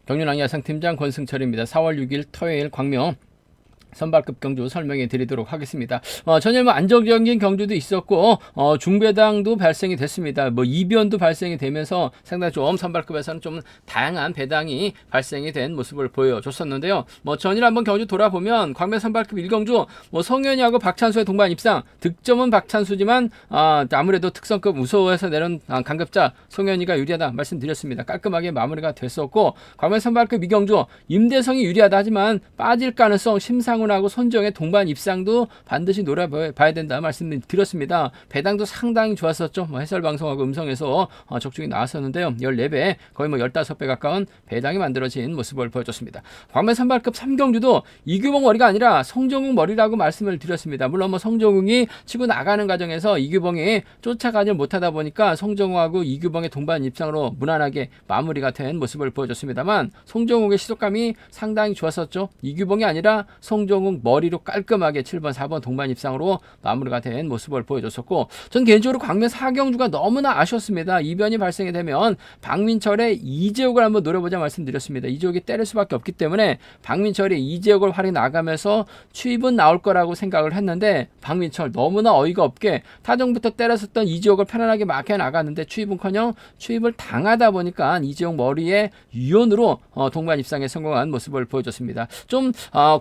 경륜왕 야상팀장 권승철입니다. 4월 6일 토요일 광명 선발급 경주 설명해 드리도록 하겠습니다. 전일 안정적인 경주도 있었고 중배당도 발생이 됐습니다. 이변도 발생이 되면서 상당히 좀 선발급에서는 좀 다양한 배당이 발생이 된 모습을 보여줬었는데요. 전일 한번 경주 돌아보면 광명 선발급 1경주 성현이하고 박찬수의 동반 입상, 득점은 박찬수지만 아무래도 특성급 우소에서 내려온 강급자 성현이가 유리하다 말씀드렸습니다. 깔끔하게 마무리가 됐었고, 광명 선발급 2경주 임대성이 유리하다 하지만 빠질 가능성, 심상훈하고 손정의 동반 입상도 반드시 노려봐야 된다 말씀드렸습니다. 배당도 상당히 좋았었죠. 해설방송하고 음성에서 적중이 나왔었는데요. 14배, 거의 15배 가까운 배당이 만들어진 모습을 보여줬습니다. 광명 선발급 3경주도 이규봉 머리가 아니라 송정욱 머리라고 말씀을 드렸습니다. 물론 송정욱이 치고 나가는 과정에서 이규봉이 쫓아가지 못하다 보니까 송정욱하고 이규봉의 동반 입상으로 무난하게 마무리가 된 모습을 보여줬습니다만, 송정욱의 시속감이 상당히 좋았었죠. 이규봉이 아니라 송정욱 머리로 깔끔하게 7번, 4번 동반 입상으로 마무리가 된 모습을 보여줬었고, 전 개인적으로 광명 4경주가 너무나 아쉬웠습니다. 이변이 발생이 되면 박민철의 이재욱을 한번 노려보자 말씀드렸습니다. 이재욱이 때릴 수밖에 없기 때문에 박민철이 이재욱을 활이 나가면서 추입은 나올 거라고 생각을 했는데, 박민철 너무나 어이가 없게 타정부터 때렸었던 이재욱을 편안하게 막혀 나갔는데 추입은커녕 추입을 당하다 보니까 이재욱 머리에 유연으로 동반 입상에 성공한 모습을 보여줬습니다. 좀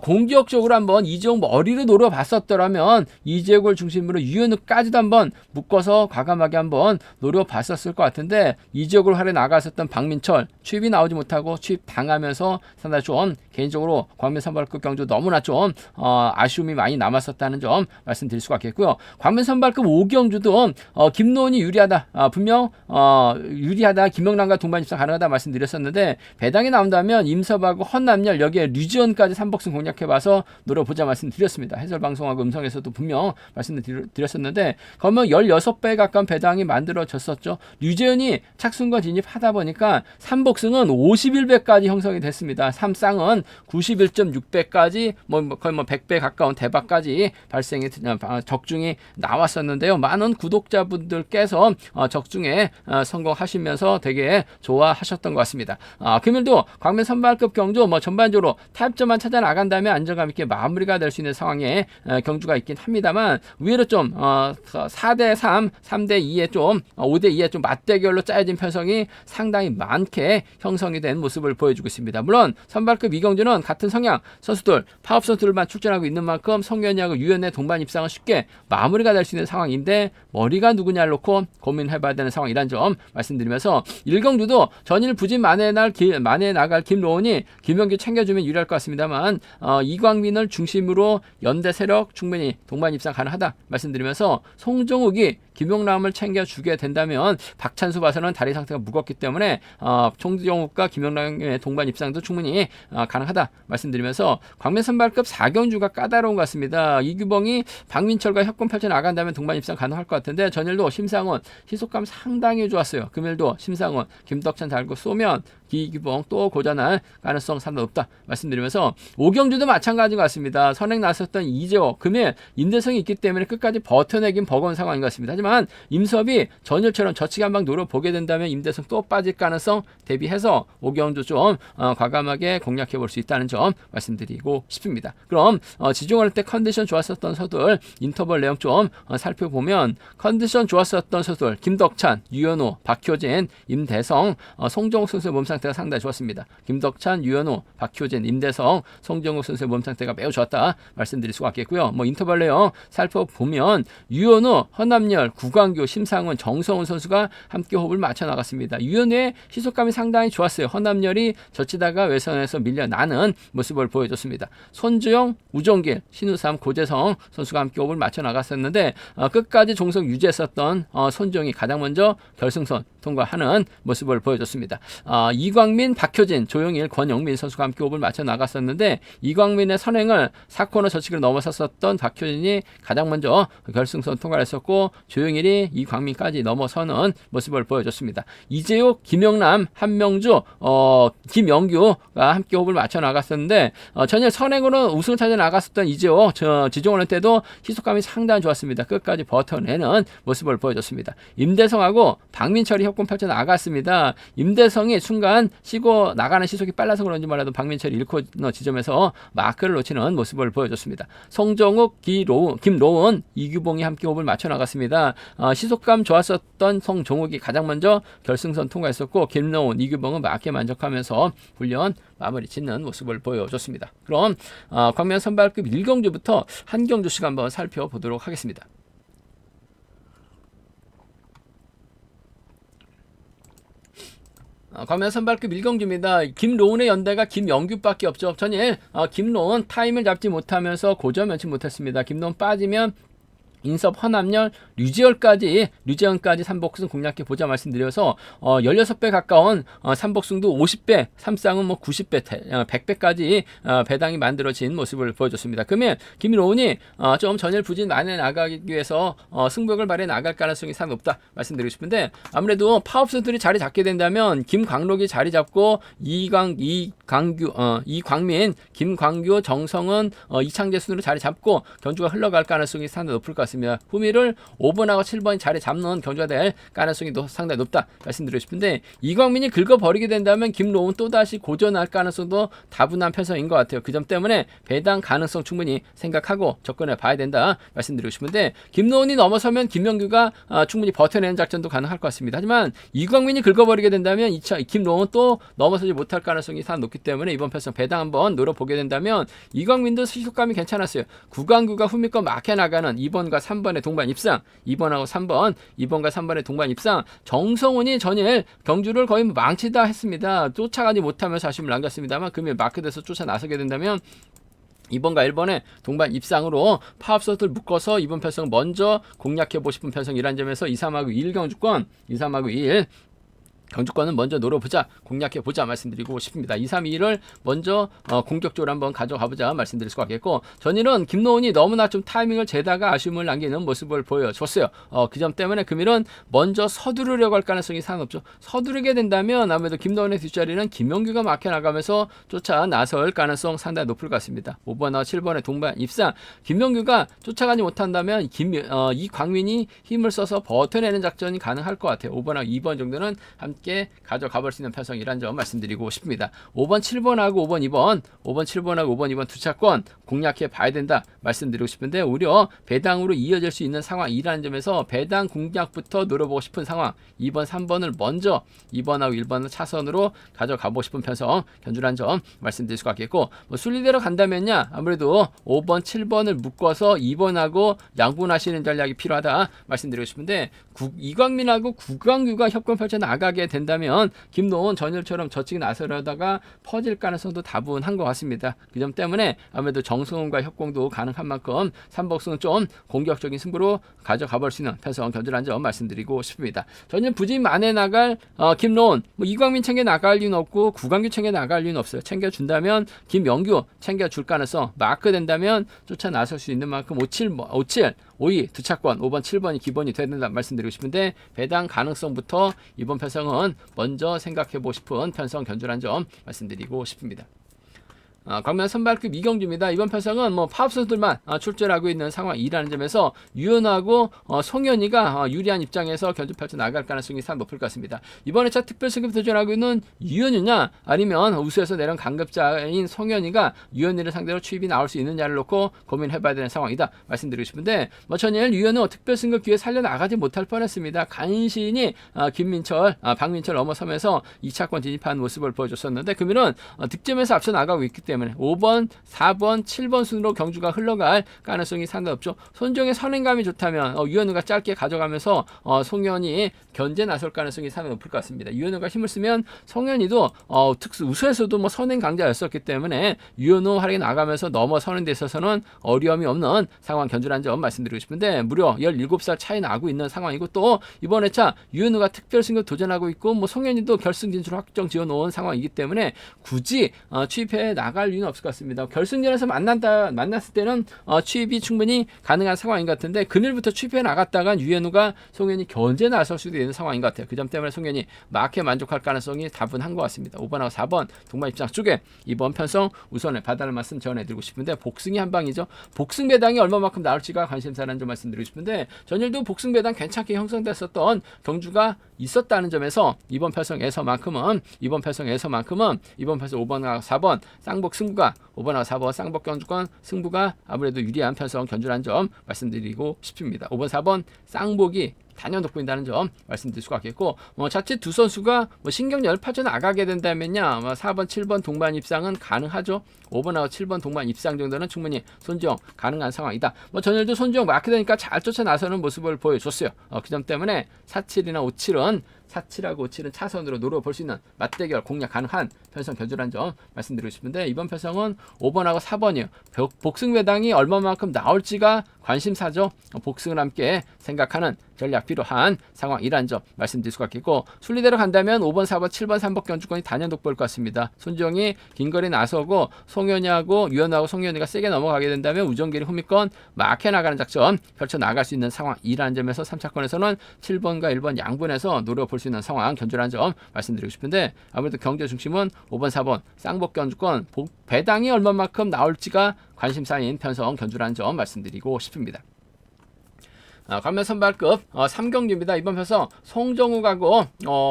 공격적으로 한번 이재욱 머리를 노려봤었더라면 이재욱을 중심으로 유현우까지도 한번 묶어서 과감하게 한번 노려봤었을 것 같은데, 이재욱을 활에 나갔었던 박민철 추입이 나오지 못하고 추입 당하면서 상당히 좀 개인적으로 광명 선발급 경주 너무나 좀 아쉬움이 많이 남았었다는 점 말씀드릴 수가 있겠고요. 광명 선발급 5경주도 김노은이 유리하다, 분명 유리하다, 김영란과 동반 입상 가능하다 말씀드렸었는데, 배당이 나온다면 임섭하고 헌남열, 여기에 류지원까지 3복승 공략해봐서 노려보자 말씀드렸습니다. 해설방송하고 음성에서도 분명 말씀드렸었는데, 그러면 16배 가까운 배당이 만들어졌었죠. 류재현이 착순과 진입하다 보니까 3복승은 51배까지 형성이 됐습니다. 3쌍은 91.6배까지 거의 100배 가까운 대박까지 발생이 적중이 나왔었는데요. 많은 구독자분들께서 적중에 성공하시면서 되게 좋아하셨던 것 같습니다. 금일도 광명 선발급 경주 전반적으로 타협점만 찾아 나간다면 안정감 있게 마무리가 될 수 있는 상황에 경주가 있긴 합니다만, 의외로 좀 4대3, 3대2에 좀 5대2에 좀 맞대결로 짜여진 편성이 상당히 많게 형성이 된 모습을 보여주고 있습니다. 물론 선발급 2경주는 같은 성향 선수들, 파업 선수들만 출전하고 있는 만큼 성현이하고 유현의 동반 입상은 쉽게 마무리가 될 수 있는 상황인데, 머리가 누구냐를 놓고 고민해봐야 되는 상황이란 점 말씀드리면서, 1경주도 전일 부진 만에 나갈 김로원이 김영규 챙겨주면 유리할 것 같습니다만, 이광민을 중심으로 연대 세력 충분히 동반 입상 가능하다 말씀드리면서, 송정욱이 김용남을 챙겨주게 된다면 박찬수 봐서는 다리 상태가 무겁기 때문에 송정욱과 김용남의 동반 입상도 충분히 가능하다 말씀드리면서, 광명 선발급 4경주가 까다로운 것 같습니다. 이규봉이 박민철과 협공 펼쳐 나간다면 동반 입상 가능할 것 같은데, 전일도 심상훈 시속감 상당히 좋았어요. 금일도 심상훈, 김덕찬 달고 쏘면 이규봉 또 고전할 가능성 상당히 없다 말씀드리면서, 5경주도 마찬가지인 것 같습니다. 선행 나섰던 이재호, 금일 임대성이 있기 때문에 끝까지 버텨내긴 버거운 상황인 것 같습니다. 하지만 임섭이 전일처럼 저치기 한방 노려보게 된다면 임대성 또 빠질 가능성 대비해서 5경주 좀 과감하게 공략해 볼 수 있다는 점 말씀드리고 싶습니다. 그럼 지중할 때 컨디션 좋았었던 선수들 인터벌 내용 좀 살펴보면, 컨디션 좋았었던 선수들 김덕찬, 유현우, 박효진, 임대성, 송정욱 선수의 몸 상태가 상당히 좋았습니다. 김덕찬, 유현우, 박효진, 임대성, 송정욱 선수의 몸 상태가 매우 좋았다 말씀드릴 수가 있겠고요. 인터벌 내용 살펴보면 유현우, 헌남열, 구광규, 심상훈, 정성훈 선수가 함께 호흡을 맞춰 나갔습니다. 유현우의 시속감이 상당히 좋았어요. 헌남열이 젖히다가 외선에서 밀려나는 모습을 보여줬습니다. 손주영, 우종길, 신우삼, 고재성 선수가 함께 호흡을 맞춰 나갔었는데, 끝까지 종속 유지했었던 손주영이 가장 먼저 결승선 통과하는 모습을 보여줬습니다. 이광민, 박효진, 조용일, 권영민 선수가 함께 호흡을 맞춰 나갔었는데, 이광민의 선행을 4코너 저치기로 넘어섰었던 박효진이 가장 먼저 결승선 통과를 했었고, 조용일이 이광민까지 넘어서는 모습을 보여줬습니다. 이재욱, 김영남, 한명주, 김영규가 함께 호흡을 맞춰 나갔었는데, 전일 선행으로 우승을 찾아 나갔었던 이재욱, 지종원 때도 시속감이 상당히 좋았습니다. 끝까지 버텨내는 모습을 보여줬습니다. 임대성하고 박민철이 협공 펼쳐 나갔습니다. 임대성이 순간 약간 쉬고 나가는 시속이 빨라서 그런지 몰라도 박민철이 1코너 지점에서 마크를 놓치는 모습을 보여줬습니다. 송정욱, 김로운, 이규봉이 함께 호흡을 맞춰 나갔습니다. 시속감 좋았었던 송정욱이 가장 먼저 결승선 통과했었고 김로운, 이규봉은 마크에 만족하면서 훈련 마무리 짓는 모습을 보여줬습니다. 그럼 광명 선발급 1경주부터 한 경주씩 한번 살펴보도록 하겠습니다. 광명 선발급 1경주입니다. 김로운의 연대가 김영규밖에 없죠. 전일 김로운 타임을 잡지 못하면서 고점 면치 못했습니다. 김로운 빠지면 인섭, 허남열, 류지현까지 3복승 공략해 보자 말씀드려서 16배 가까운 3복승도 50배, 3쌍은 뭐 90배, 100배까지 배당이 만들어진 모습을 보여줬습니다. 그러면 김로운이 좀 전일 부진 만에 나가기 위해서 승부욕을 발휘해 나갈 가능성이 상당히 높다 말씀드리고 싶은데, 아무래도 파업선수들이 자리 잡게 된다면 김광록이 자리 잡고 이광민, 김광규, 정성은 이창재 순으로 자리 잡고 경주가 흘러갈 가능성이 상당히 높을 것 같습니다. 후미를 5번하고 7번이 자리 잡는 경주가 될 가능성이 상당히 높다 말씀드리고 싶은데, 이광민이 긁어버리게 된다면 김로운 또다시 고전할 가능성도 다분한 편성인 것 같아요. 그 점 때문에 배당 가능성 충분히 생각하고 접근해 봐야 된다 말씀드리고 싶은데, 김로운이 넘어서면 김명규가 충분히 버텨내는 작전도 가능할 것 같습니다. 하지만 이광민이 긁어버리게 된다면 김로운 또 넘어서지 못할 가능성이 상당히 높기 때문에 이번 편성 배당 한번 노려보게 된다면 이광민도 시속감이 괜찮았어요. 구강규가 후미권 막혀 나가는 2번과 3번의 동반 입상, 2번하고 3번, 2번과 3번의 동반 입상. 정성훈이 전일 경주를 거의 망치다 했습니다. 쫓아가지 못하면서 아쉬움을 남겼습니다만 금일 마크에서 쫓아 나서게 된다면 2번과 1번의 동반 입상으로 파업선수들 묶어서 이번 편성 먼저 공략해보고 싶은 편성이라는 점에서 2, 3하고 1 경주권, 2, 3하고 1 경주권은 먼저 노려보자, 공략해보자 말씀드리고 싶습니다. 2, 3, 2를 먼저 공격적으로 한번 가져가보자 말씀드릴 수 있겠고, 전일은 김노훈이 너무나 좀 타이밍을 재다가 아쉬움을 남기는 모습을 보여줬어요. 그 점 때문에 금일은 먼저 서두르려고 할 가능성이 상당히 높죠. 서두르게 된다면 아무래도 김노훈의 뒷자리는 김용규가 막혀나가면서 쫓아 나설 가능성 상당히 높을 것 같습니다. 5번과 7번의 동반 입상, 김용규가 쫓아가지 못한다면 이광민이 힘을 써서 버텨내는 작전이 가능할 것 같아요. 5번하고 2번 정도는 함께 가져가 볼 수 있는 편성이라는 점 말씀드리고 싶습니다. 5번, 7번하고 5번, 2번, 5번, 7번하고 5번, 2번 두 차권 공략해 봐야 된다 말씀드리고 싶은데, 오히려 배당으로 이어질 수 있는 상황이라는 점에서 배당 공략부터 노려보고 싶은 상황, 2번, 3번을 먼저 2번하고 1번을 차선으로 가져가 보고 싶은 편성 견주라는 점 말씀드릴 수가 있겠고, 순리대로 간다면요 아무래도 5번, 7번을 묶어서 2번하고 양분하시는 전략이 필요하다 말씀드리고 싶은데, 이광민하고 구광규가 협권 펼쳐 나가게 된다면 김노훈 전일처럼 저측 나서려다가 퍼질 가능성도 다분한 것 같습니다. 그 점 때문에 아무래도 정승훈과 협공도 가능한 만큼 3복승은 좀 공격적인 승부로 가져가 볼 수 있는 편성 견주라는 점 말씀드리고 싶습니다. 전일 부진 만에 나갈 김노훈, 이광민 챙겨 나갈 이유는 없고 구광규 챙겨 나갈 이유는 없어요. 챙겨준다면 김영규 챙겨줄 가능성, 마크 된다면 쫓아 나설 수 있는 만큼 57, 52 두 차권, 5번, 7번이 기본이 돼야 된다 말씀드리고 싶은데, 배당 가능성부터 이번 편성은 먼저 생각해보고 싶은 편성 견주라는 점 말씀드리고 싶습니다. 광명 선발급 이경주입니다. 이번 편성은 파업 선수들만 출전하고 있는 상황이라는 점에서 유현하고 송현이가 유리한 입장에서 견주 펼쳐 나갈 가능성이 상당히 높을 것 같습니다. 이번 회차 특별승급 도전하고 있는 유현이냐, 아니면 우수에서 내려온 강급자인 송현이가 유현이를 상대로 추입이 나올 수 있느냐를 놓고 고민해봐야 되는 상황이다 말씀드리고 싶은데, 전일 유현은 특별승급 기회 살려나가지 못할 뻔했습니다. 간신히 박민철 넘어서면서 2차권 진입한 모습을 보여줬었는데, 금일은 득점에서 앞서 나가고 있기 때문에 5번, 4번, 7번 순으로 경주가 흘러갈 가능성이 상당히 없죠. 손정의 선행감이 좋다면 유현우가 짧게 가져가면서 송현이 견제 나설 가능성이 상당히 높을 것 같습니다. 유현우가 힘을 쓰면 송현이도 우수에서도 선행 강자였었기 때문에 유현우 활약이 나가면서 넘어서는 데 있어서는 어려움이 없는 상황 견주라는 점 말씀드리고 싶은데, 무려 17살 차이 나고 있는 상황이고, 또 이번 회차 유현우가 특별 승급 도전하고 있고, 송현이도 결승 진출 확정 지어놓은 상황이기 때문에 굳이 취입해 나갈 나갈 이유는 없을 것 같습니다. 결승전에서 만났을 때는 취입이 충분히 가능한 상황인 것 같은데 그늘부터 취입해 나갔다간 유현우가 송현이 견제 나설 수도 있는 상황인 것 같아요. 그 점 때문에 송현이 막에 만족할 가능성이 다분한 것 같습니다. 5번하고 4번 동반 입장 쪽에 이번 편성 우선을 받아를 말씀 전해드리고 싶은데 복승이 한 방이죠. 복승 배당이 얼마만큼 나올지가 관심사라는 점 말씀드리고 싶은데 전일도 복승 배당 괜찮게 형성됐었던 경주가 있었다는 점에서 이번 편성에서만큼은 이번 편성 5번과 4번 쌍복 승부가 5번과 4번 쌍복 경주권 승부가 아무래도 유리한 편성 견주라는 점 말씀드리고 싶습니다. 5번 4번 쌍복이 단연 돋보인다는 점 말씀드릴 수가 있겠고 자칫 두 선수가 신경 열파져 나가게 된다면요 4번 7번 동반 입상은 가능하죠. 5번하고 7번 동반 입상 정도는 충분히 손지영 가능한 상황이다. 전일도 손지영 마크 되니까 잘 쫓아 나서는 모습을 보여줬어요. 그 점 때문에 47이나 57은 47하고 57은 차선으로 노려볼 수 있는 맞대결 공략 가능한 편성 견주라는 점 말씀드리고 싶은데 이번 편성은 5번하고 4번이요. 복승 배당이 얼마만큼 나올지가 관심사죠. 복승을 함께 생각하는 전략 필요한 상황이라는 점 말씀드릴 수가 있겠고 순리대로 간다면 5번, 4번, 7번, 3번 견주권이 단연 돋보일 것 같습니다. 손지영이 긴 거리 나서고 송현이하고 유현우하고 송현이가 세게 넘어가게 된다면 우정길이 후미권 막혀 나가는 작전 펼쳐 나갈 수 있는 상황이라는 점에서 3차권에서는 7번과 1번 양분에서 노려볼 수 있는 상황 견주라는 점 말씀드리고 싶은데 아무래도 경제 중심은 5번, 4번 쌍복 견주권 배당이 얼마만큼 나올지가 관심사인 편성 견주라는 점 말씀드리고 싶습니다. 관면 선발급 3경기입니다. 이번 편서 송정욱하고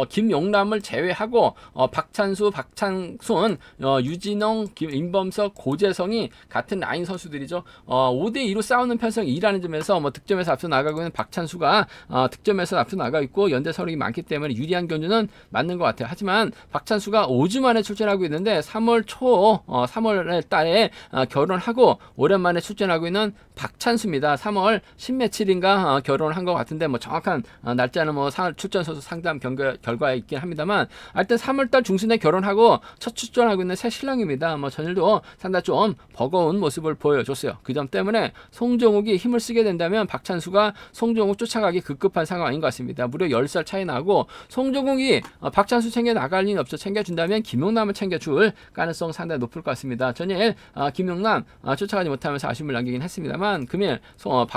김용남을 제외하고 박찬수, 박찬순, 유진영, 임범석, 고재성이 같은 라인 선수들이죠. 5대2로 싸우는 편성이라는 점에서 득점에서 앞서 나가고 있는 박찬수가 득점에서 앞서 나가고 있고 연대 서력이 많기 때문에 유리한 견주는 맞는 것 같아요. 하지만 박찬수가 5주 만에 출전하고 있는데 3월 달에 결혼하고 오랜만에 출전하고 있는 박찬수입니다. 3월 10며칠인가 결혼을 한 것 같은데 정확한 날짜는 출전 선수 상담 결과에 있긴 합니다만 하여튼 3월달 중순에 결혼하고 첫 출전하고 있는 새 신랑입니다. 전일도 상당히 좀 버거운 모습을 보여줬어요. 그 점 때문에 송정욱이 힘을 쓰게 된다면 박찬수가 송정욱 쫓아가기 급급한 상황인 것 같습니다. 무려 10살 차이 나고 송정욱이 박찬수 챙겨 나갈 리는 없죠. 챙겨준다면 김용남을 챙겨줄 가능성 상당히 높을 것 같습니다. 전일 김용남 쫓아가지 못하면서 아쉬움을 남기긴 했습니다만 금일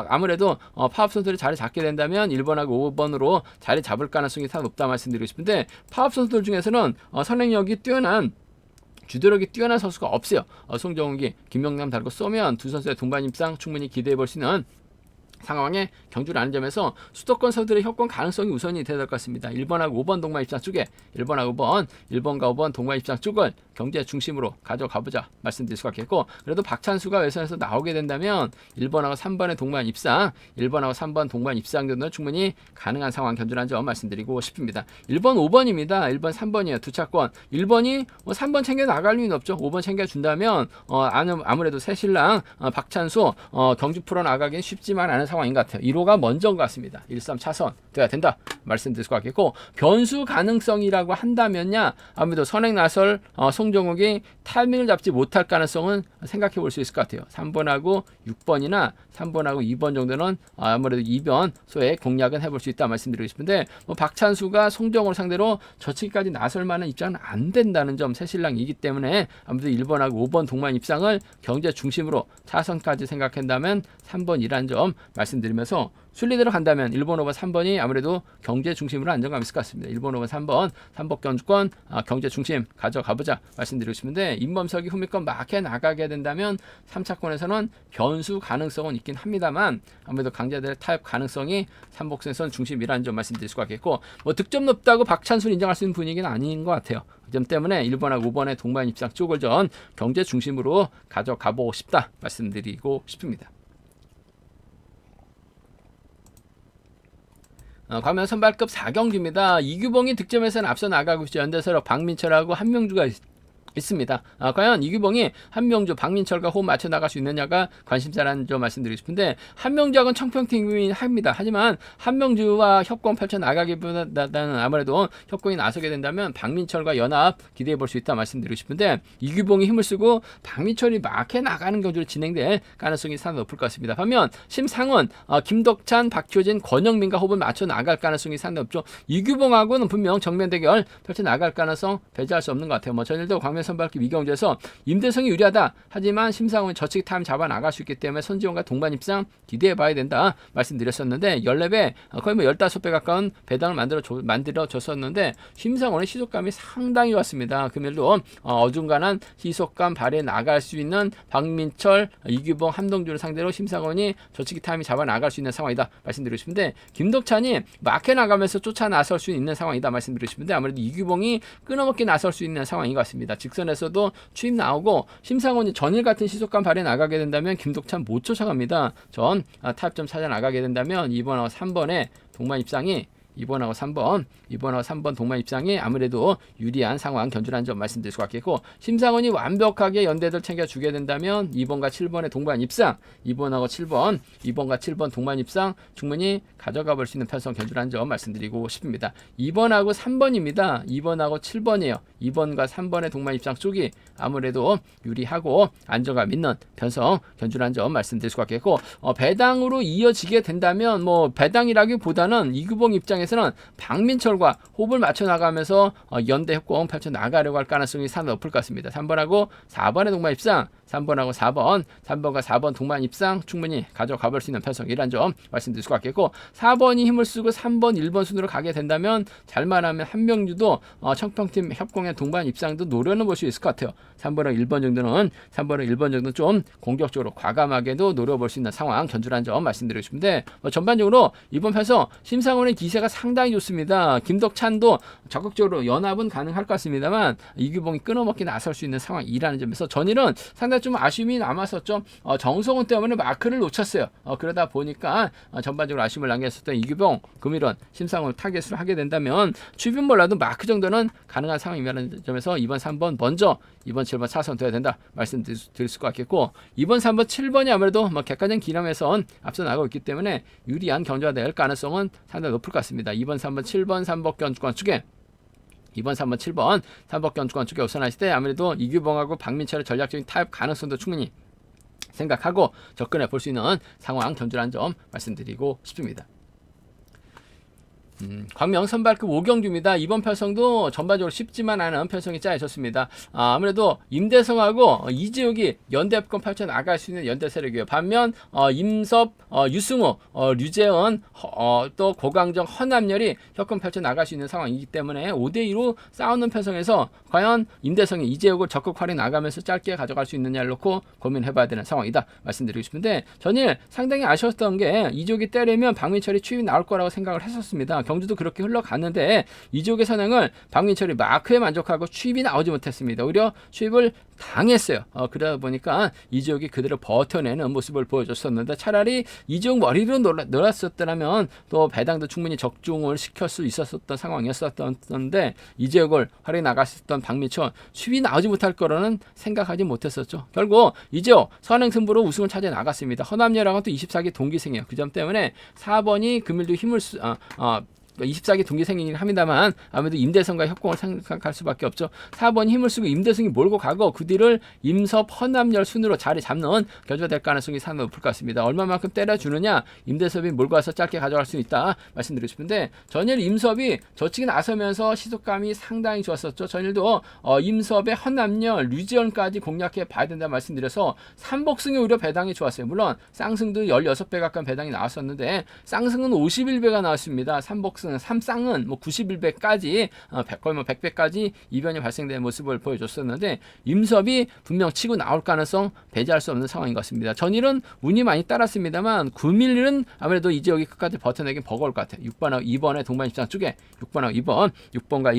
아무래도 파업 선수들이 자리 잡게 된다면 1번하고 5번으로 자리 잡을 가능성이 다 높다 말씀드리고 싶은데 파업 선수들 중에서는 선행력이 뛰어난 주도력이 뛰어난 선수가 없어요. 송정욱이 김용남 다르고 쏘면 두 선수의 동반 입상 충분히 기대해 볼 수 있는 상황에 경주라는 점에서 수도권 선수들의 협권 가능성이 우선이 돼야 될 것 같습니다. 1번하고 5번 동반 입장 쪽에 1번하고 5번, 1번과 5번 동반 입장 쪽을 경제 중심으로 가져가보자 말씀드릴 수가 있겠고 그래도 박찬수가 외선에서 나오게 된다면 1번하고 3번의 동반 입상, 1번하고 3번 동반 입상 정도는 충분히 가능한 상황 견주라는 점 말씀드리고 싶습니다. 1번, 5번입니다. 1번, 3번이에요. 두 차권. 1번이 3번 챙겨 나갈 리는 없죠. 5번 챙겨준다면 아무래도 새 신랑 박찬수 경주 풀어 나가기는 쉽지만 않은 상황인 것 같아요. 1호가 먼저인 것 같습니다. 1, 3차선 돼야 된다 말씀드릴 수가 있겠고 변수 가능성이라고 한다면야 아무래도 선행 나설 송정욱이 타이밍을 잡지 못할 가능성은 생각해 볼 수 있을 것 같아요. 3번하고 6번이나 3번하고 2번 정도는 아무래도 2변 소액 공략은 해볼 수 있다 말씀드리고 싶은데 박찬수가 송정욱을 상대로 저치기까지 나설 만한 입장은 안 된다는 점 새신랑이기 때문에 아무래도 1번하고 5번 동반 입상을 경제 중심으로 차선까지 생각한다면 3번이라는 점 말씀드리면서 순리대로 간다면 1번, 5번, 3번이 아무래도 경제 중심으로 안정감 있을 것 같습니다. 1번, 5번, 3번, 3번 견주권 경제 중심 가져가보자 말씀드리고 싶은데 임범석이 후미권 막혀 나가게 된다면 3차권에서는 변수 가능성은 있긴 합니다만 아무래도 강자들의 타협 가능성이 삼복선선 중심이라는 점 말씀드릴 수가 있겠고 득점 높다고 박찬수를 인정할 수 있는 분위기는 아닌 것 같아요. 그 점 때문에 1번하고 5번의 동반 입상 쪽을 전 경제 중심으로 가져가보고 싶다 말씀드리고 싶습니다. 과면 선발급 4경기입니다. 이규봉이 득점에서는 앞서 나가고 있죠. 연대서력 박민철하고 한명주가 있습니다. 과연 이규봉이 한명주, 박민철과 호흡 맞춰 나갈 수 있느냐가 관심사라는 점 말씀드리고 싶은데 한명주하고는 청평팀이 합니다. 하지만 한명주와 협공 펼쳐 나가기보다는 아무래도 협공이 나서게 된다면 박민철과 연합 기대해 볼 수 있다 말씀드리고 싶은데 이규봉이 힘을 쓰고 박민철이 막해 나가는 경주로 진행될 가능성이 상당히 높을 것 같습니다. 반면 심상원, 김덕찬, 박효진, 권영민과 호흡을 맞춰 나갈 가능성이 상당히 높죠. 이규봉하고는 분명 정면 대결 펼쳐 나갈 가능성 배제할 수 없는 것 같아요. 전일도 광면 선발급 이경주에서 임대성이 유리하다. 하지만 심상훈이 저치기 타임 잡아 나갈 수 있기 때문에 손지원과 동반 입상 기대해봐야 된다 말씀드렸었는데 14배 거의 뭐 15배 가까운 배당을 만들어 줬었는데 심상훈의 시속감이 상당히 좋았습니다. 금일도 어중간한 시속감 발휘해 나갈 수 있는 박민철, 이규봉, 함동준을 상대로 심상훈이 저치기 타임이 잡아 나갈 수 있는 상황이다 말씀드리고 싶은데 김덕찬이 막혀 나가면서 쫓아 나설 수 있는 상황이다 말씀드리고 싶은데 아무래도 이규봉이 끊어먹기 나설 수 있는 상황인 것 같습니다. 직선에서도 추입 나오고 심상훈이 전일 같은 시속감 발휘해 나가게 된다면 김덕찬 못 쫓아갑니다. 전 타협점 찾아 나가게 된다면 2번하고 3번에 동반 입상이 2번하고 3번 동반 입상이 아무래도 유리한 상황 견주라는 점 말씀드릴 수 같겠고 심상훈이 완벽하게 연대들 챙겨주게 된다면 2번과 7번의 동반 입상 2번과 7번 동반 입상 충분히 가져가 볼 수 있는 편성 견주라는 점 말씀드리고 싶습니다. 2번하고 3번입니다. 2번하고 7번이에요. 2번과 3번의 동반 입상 쪽이 아무래도 유리하고 안정감 있는 편성 견주라는 점 말씀드릴 수 같겠고 배당으로 이어지게 된다면 뭐 배당이라기보다는 이규봉 입장에서는 박민철과 호흡을 맞춰 나가면서 연대 협공 펼쳐 나가려고 할 가능성이 상당히 높을 것 같습니다. 3번하고 4번의 동반 입상 3번하고 3번과 4번 동반 입상 충분히 가져가 볼 수 있는 편성이란 점 말씀드릴 수 같겠고 4번이 힘을 쓰고 3번, 1번 순으로 가게 된다면 잘만 하면 한명주도 청평팀 협공의 동반 입상도 노려는 볼 수 있을 것 같아요. 3번하고 1번 정도는 좀 공격적으로 과감하게도 노려볼 수 있는 상황 견주라는 점 말씀드리고 싶은데 전반적으로 이번 편성 심상훈의 기세가 상당히 좋습니다. 김덕찬도 적극적으로 연합은 가능할 것 같습니다만 이규봉이 끊어먹기 나설 수 있는 상황이라는 점에서 전일은 상당히 좀 아쉬움이 남았었죠. 정성훈 때문에 마크를 놓쳤어요. 그러다 보니까 전반적으로 아쉬움을 남겼었던 이규봉, 금일원, 심상훈 타겟을 하게 된다면 추빈 몰라도 마크 정도는 가능한 상황이라는 점에서 2번, 3번 먼저 2번, 7번 차선 돼야 된다 말씀드릴 수 같겠고 2번, 3번, 7번이 아무래도 객관적인 기량에선 앞서 나가고 있기 때문에 유리한 견주가 될 가능성은 상당히 높을 것 같습니다. 2번, 3번, 7번, 3번 견주권 쪽에 2번, 3번, 7번 3번 견주권 쪽에 우선하실 때 아무래도 이규봉하고 박민철의 전략적인 타협 가능성도 충분히 생각하고 접근해 볼 수 있는 상황 견주라는 점 말씀드리고 싶습니다. 광명 선발급 5경주입니다. 이번 편성도 전반적으로 쉽지만 않은 편성이 짜여졌습니다. 아무래도 임대성하고 이재욱이 연대 협권 펼쳐 나갈 수 있는 연대 세력이에요. 반면 임섭, 유승우, 류재은, 또 고강정, 허남열이 협권 펼쳐 나갈 수 있는 상황이기 때문에 5대2로 싸우는 편성에서 과연 임대성이 이재욱을 적극 활용 나가면서 짧게 가져갈 수 있느냐를 놓고 고민해봐야 되는 상황이다 말씀드리고 싶은데 전일 상당히 아쉬웠던 게 이재욱이 때리면 박민철이 추입이 나올 거라고 생각을 했었습니다. 경주도 그렇게 흘러갔는데 이쪽의 선행을 박민철이 마크에 만족하고 추입이 나오지 못했습니다. 오히려 추입을 당했어요. 그러다 보니까 이지옥이 그대로 버텨내는 모습을 보여줬었는데 차라리 이지옥 머리로 놀았었더라면 또 배당도 충분히 적중을 시킬 수 있었던 상황이었었는데 이지옥을 활용해 나갔었던 박민철 추입이 나오지 못할 거라는 생각하지 못했었죠. 결국 이지옥 선행승부로 우승을 찾아 나갔습니다. 허남열하고는 또 24기 동기생이에요. 그 점 때문에 4번이 금일도 힘을 24기 동기생이긴 합니다만 아무래도 임대성과 협공을 생각할 수밖에 없죠. 4번 힘을 쓰고 임대성이 몰고 가고 그 뒤를 임섭, 허남열 순으로 자리 잡는 견주가 될 가능성이 상당히 높을 것 같습니다. 얼마만큼 때려주느냐 임대섭이 몰고 와서 짧게 가져갈 수 있다 말씀드리고 싶은데 전일 임섭이 저치기 나서면서 시속감이 상당히 좋았었죠. 전일도 임섭의 허남열, 류지연까지 공략해 봐야 된다 말씀드려서 3복승이 오히려 배당이 좋았어요. 물론 쌍승도 16배 가까운 배당이 나왔었는데 쌍승은 51배가 나왔습니다. 3쌍은 뭐 91배까지 거의 뭐 100배까지 이변이 발생되는 모습을 보여줬었는데 임섭이 분명 치고 나올 가능성 배제할 수 없는 상황인 것 같습니다. 전일은 운이 많이 따랐습니다만 9밀은 아무래도 이 지역이 끝까지 버텨내긴 버거울 것 같아요. 6번하고 2번의 동반 입장 쪽에 6번과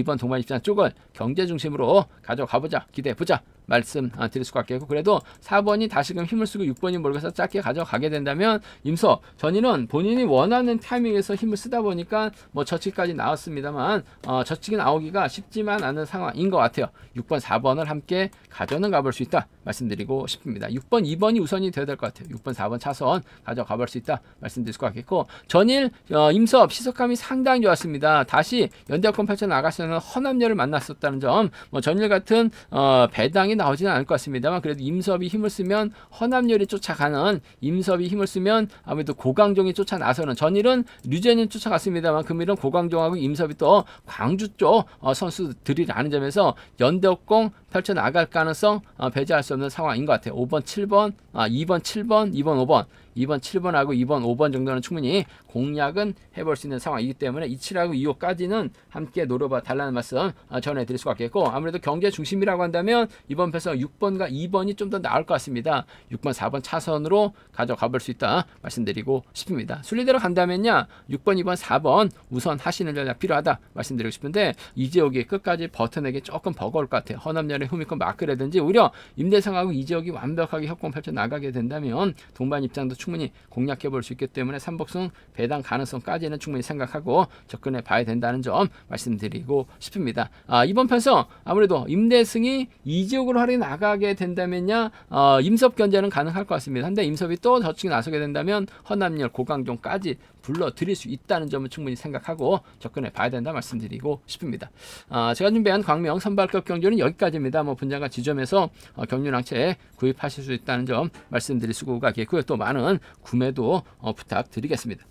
2번 동반 입장 쪽을 경제 중심으로 가져가보자 기대해보자 말씀 드릴 수가 있겠고 그래도 4번이 다시금 힘을 쓰고 6번이 몰고서 짧게 가져가게 된다면 임섭 전인은 본인이 원하는 타이밍에서 힘을 쓰다 보니까 뭐 저치기까지 나왔습니다만 저치기 나오기가 쉽지만 않은 상황인 것 같아요. 6번 4번을 함께 가져는 가볼 수 있다 말씀드리고 싶습니다. 6번 2번이 우선이 되어야 될 것 같아요. 6번 4번 차선 가져가 볼 수 있다 말씀드릴 수가 있겠고 전일 임섭 시속감이 상당히 좋았습니다. 다시 연대권 펼쳐 나가서는 허남열을 만났었다는 점 뭐 전일 같은 배당이 상황이 나오지는 않을 것 같습니다만 그래도 임섭이 힘을 쓰면 허남열이 쫓아가는 임섭이 힘을 쓰면 아무래도 고강종이 쫓아 나서는 전일은 류제님 쫓아갔습니다만 금일은 고강종하고 임섭이 또 광주 쪽 선수들이라는 점에서 연대옥공 펼쳐나갈 가능성 배제할 수 없는 상황인 것 같아요. 5번, 7번, 2번, 7번, 2번, 5번 2번 7번하고 2번 5번 정도는 충분히 공략은 해볼 수 있는 상황이기 때문에 27하고 2호까지는 함께 노려봐 달라는 말씀 전해드릴 수가 있겠고 아무래도 경제 중심이라고 한다면 이번 패서 6번과 2번이 좀 더 나을 것 같습니다. 6번 4번 차선으로 가져가 볼 수 있다 말씀드리고 싶습니다. 순리대로 간다면요 6번 2번 4번 우선 하시는 전략 필요하다 말씀드리고 싶은데 이재욱이 끝까지 버텨내기 조금 버거울 것 같아요. 허남열의 후미권 마크라든지 오히려 임대성하고 이재욱이 완벽하게 협공 펼쳐 나가게 된다면 동반 입장도 충분히 공략해 볼 수 있기 때문에 삼복승 배당 가능성까지는 충분히 생각하고 접근해 봐야 된다는 점 말씀드리고 싶습니다. 이번 편서 아무래도 임대승이 이지역으로 할인 나가게 된다면야 임섭 견제는 가능할 것 같습니다. 근데 임섭이 또 저측에 나서게 된다면 허남열 고강종까지 불러들일 수 있다는 점을 충분히 생각하고 접근해 봐야 된다 말씀드리고 싶습니다. 제가 준비한 광명 선발급 경주는 여기까지입니다. 분장과 지점에서 경륜항체 구입하실 수 있다는 점 말씀드릴 수가 있겠고요. 또 많은 구매도 부탁드리겠습니다.